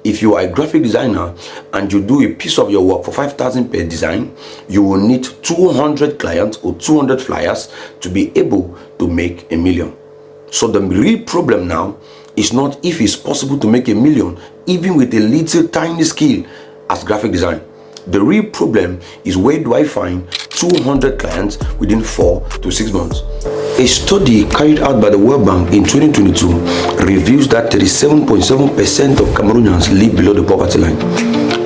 if you are a graphic designer and you do a piece of your work for 5,000 per design, you will need 200 clients or 200 flyers to be able to make $1 million. So the real problem now is not if it's possible to make $1 million even with a little tiny skill as graphic design. The real problem is, where do I find 200 clients within 4 to 6 months? A study carried out by the World Bank in 2022 reveals that 37.7% of Cameroonians live below the poverty line.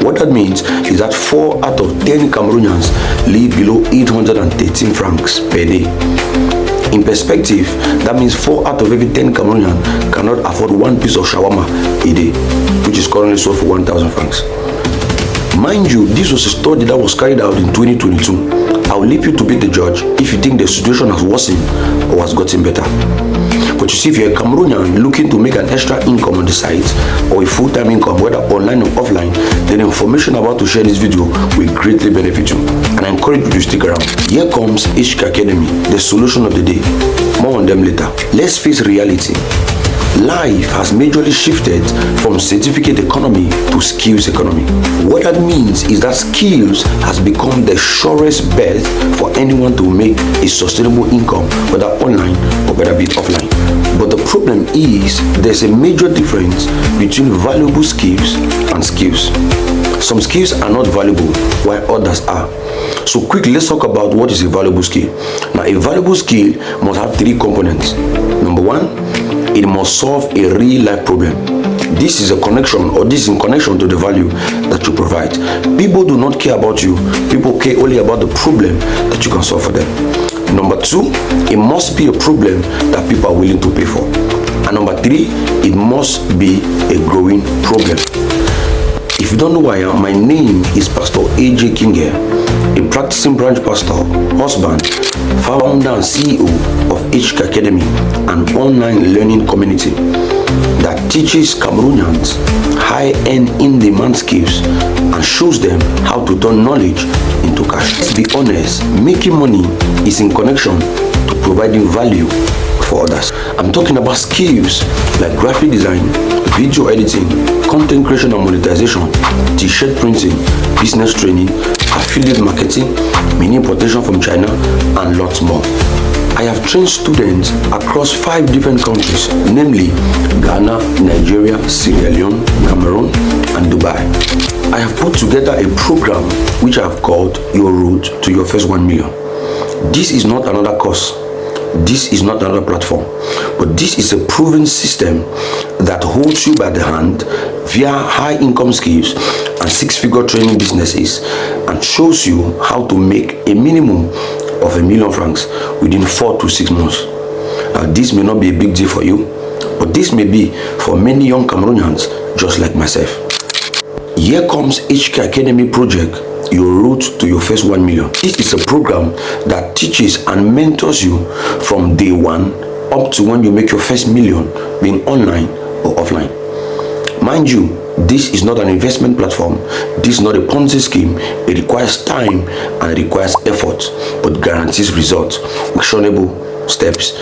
What that means is that 4 out of 10 Cameroonians live below 813 francs per day. In perspective, that means 4 out of every 10 Cameroonians cannot afford one piece of shawarma a day, which is currently sold for 1,000 francs. Mind you, this was a study that was carried out in 2022. I will leave you to be the judge if you think the situation has worsened or has gotten better. But you see, if you're a Cameroonian looking to make an extra income on the side, or a full-time income, whether online or offline, then the information I'm about to share in this video will greatly benefit you. And I encourage you to stick around. Here comes HK Academy, the solution of the day. More on them later. Let's face reality. Life has majorly shifted from certificate economy to skills economy. What that means is that skills has become the surest bet for anyone to make a sustainable income, whether online or whether be it offline. But the problem is, there's a major difference between valuable skills and skills. Some skills are not valuable while others are. So quickly, let's talk about what is a valuable skill. Now, a valuable skill must have 3 components. Number 1, it must solve a real life problem. This is a connection, or this is in connection to the value that you provide. People do not care about you. People care only about the problem that you can solve for them. Number 2, it must be a problem that people are willing to pay for. And number 3, it must be a growing problem. If you don't know who I am, my name is Pastor AJ Kinge, a practicing branch pastor, husband, founder and CEO of HK Academy, an online learning community that teaches Cameroonians high-end in-demand skills and shows them how to turn knowledge into cash. Let's be honest, making money is in connection to providing value for others. I'm talking about skills like graphic design, video editing, content creation and monetization, t-shirt printing, business training, affiliate marketing, mini importation from China, and lots more. I have trained students across 5 different countries, namely Ghana, Nigeria, Sierra Leone, Cameroon, and Dubai. I have put together a program which I have called Your Route to Your First 1 Million. This is not another course. This is not another platform, but this is a proven system that holds you by the hand via high income skills and 6-figure training businesses, and shows you how to make a minimum of $1 million francs within 4 to 6 months. Now, this may not be a big deal for you, but this may be for many young Cameroonians just like myself. Here comes HK Academy project, Your Route to Your First 1 Million. This is a program that teaches and mentors you from day 1 up to when you make your first million, being online or offline. Mind you, this is not an investment platform. This is not a Ponzi scheme. It requires time and it requires effort, but guarantees results, actionable steps.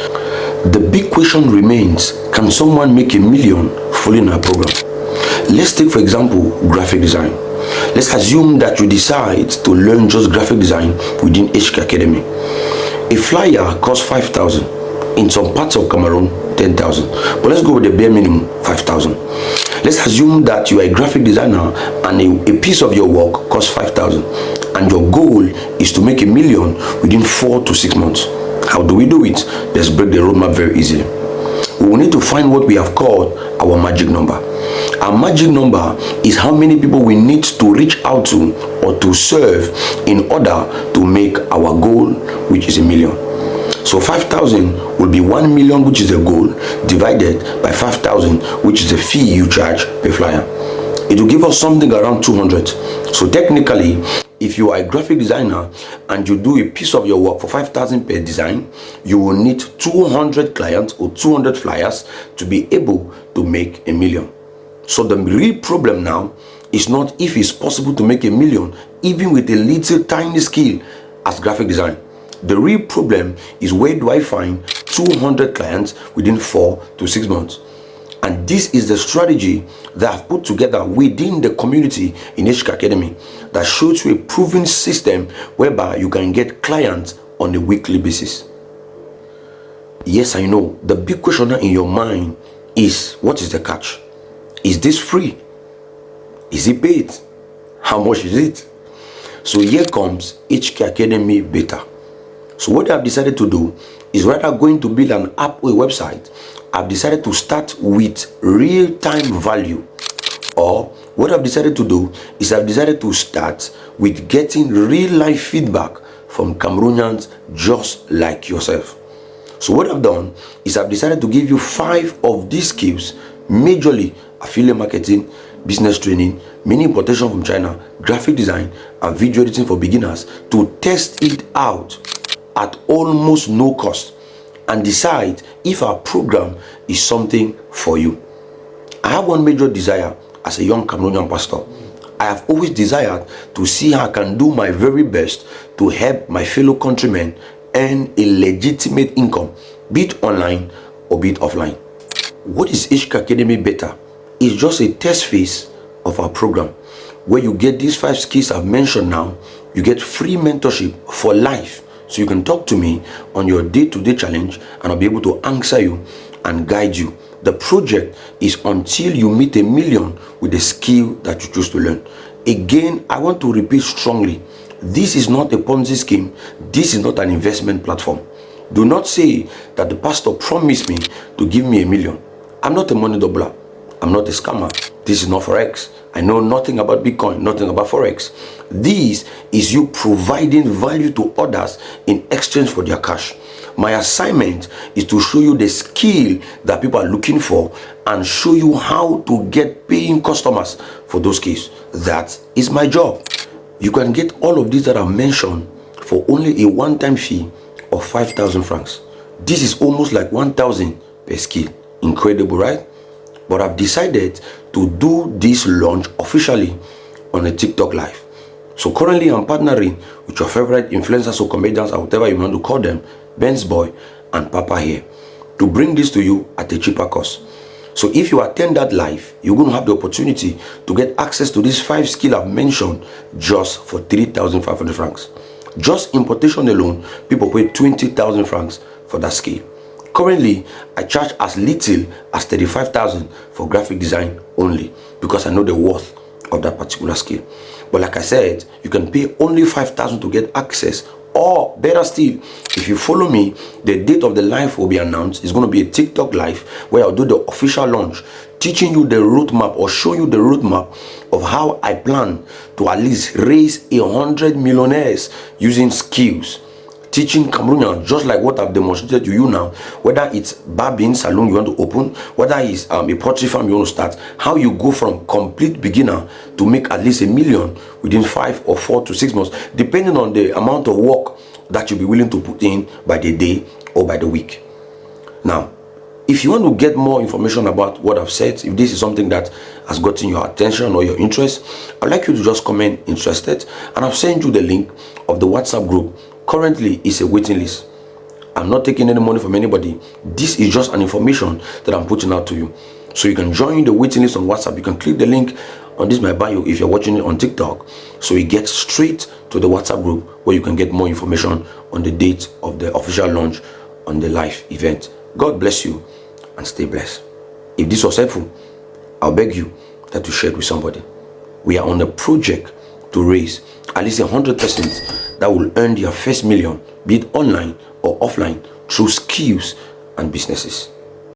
The big question remains, can someone make $1 million following our program? Let's take, for example, graphic design. Let's assume that you decide to learn just graphic design within HK Academy. A flyer costs 5,000. In some parts of Cameroon, 10,000. But let's go with the bare minimum, 5,000. Let's assume that you are a graphic designer and a piece of your work costs 5,000. And your goal is to make $1 million within 4 to 6 months. How do we do it? Let's break the roadmap very easily. We will need to find what we have called our magic number. Our magic number is how many people we need to reach out to or to serve in order to make our goal, which is $1 million. So 5,000 will be 1 million, which is the goal, divided by 5,000, which is the fee you charge per flyer. It will give us something around 200. So technically, if you are a graphic designer and you do a piece of your work for 5,000 per design, you will need 200 clients or 200 flyers to be able to make $1 million. So the real problem now is not if it's possible to make $1 million, even with a little tiny skill as graphic design. The real problem is, where do I find 200 clients within 4 to 6 months? And this is the strategy that I've put together within the community in HK Academy that shows you a proven system whereby you can get clients on a weekly basis. Yes, I know. The big question in your mind is, what is the catch? Is this free? Is it paid? How much is it? So here comes HK Academy Beta. So what I've decided to do is, rather going to build an app or a website, I've decided to start with real-time value. Or what I've decided to do is, I've decided to start with getting real-life feedback from Cameroonians just like yourself. So what I've done is, I've decided to give you 5 of these skills, majorly affiliate marketing, business training, mini importation from China, graphic design, and video editing for beginners, to test it out at almost no cost and decide if our program is something for you. I have one major desire as a young Cameroonian pastor. I have always desired to see how I can do my very best to help my fellow countrymen earn a legitimate income, be it online or be it offline. What is HK Academy Beta? It's just a test phase of our program where you get these 5 skills I've mentioned now. You get free mentorship for life. So you can talk to me on your day-to-day challenge, and I'll be able to answer you and guide you. The project is until you meet 1 million with the skill that you choose to learn. Again, I want to repeat strongly, this is not a Ponzi scheme. This is not an investment platform. Do not say that the pastor promised me to give me 1 million. I'm not a money doubler. I'm not a scammer. This is not Forex. I know nothing about Bitcoin, nothing about Forex. This is you providing value to others in exchange for their cash. My assignment is to show you the skill that people are looking for and show you how to get paying customers for those skills. That is my job. You can get all of these that I mentioned for only a one-time fee of 5,000 francs. This is almost like 1,000 per skill. Incredible, right? But I've decided to do this launch officially on a TikTok live. So currently I'm partnering with your favorite influencers or comedians, or whatever you want to call them, Ben's Boy and Papa here, to bring this to you at a cheaper cost. So if you attend that live, you're going to have the opportunity to get access to these 5 skills I've mentioned just for 3,500 francs. Just importation alone, people pay 20,000 francs for that skill. Currently, I charge as little as 35,000 for graphic design only, because I know the worth of that particular skill. But like I said, you can pay only 5,000 to get access. Or better still, if you follow me, the date of the live will be announced. It's going to be a TikTok live where I'll do the official launch, teaching you the roadmap, or show you the roadmap of how I plan to at least raise 100 millionaires using skills. Teaching Cameroonians, just like what I've demonstrated to you now, whether it's barbing salon you want to open, whether it's a poultry farm you want to start, how you go from complete beginner to make at least 1 million within 5 or 4 to 6 months, depending on the amount of work that you'll be willing to put in by the day or by the week. Now, if you want to get more information about what I've said, if this is something that has gotten your attention or your interest, I'd like you to just comment interested, and I've sent you the link of the WhatsApp group. Currently, it's a waiting list. I'm not taking any money from anybody. This is just an information that I'm putting out to you. So you can join the waiting list on WhatsApp. You can click the link on this my bio if you're watching it on TikTok. So you get straight to the WhatsApp group where you can get more information on the date of the official launch on the live event. God bless you and stay blessed. If this was helpful, I'll beg you that you share it with somebody. We are on a project to raise at least 100% that will earn their first million, be it online or offline, through skills and businesses.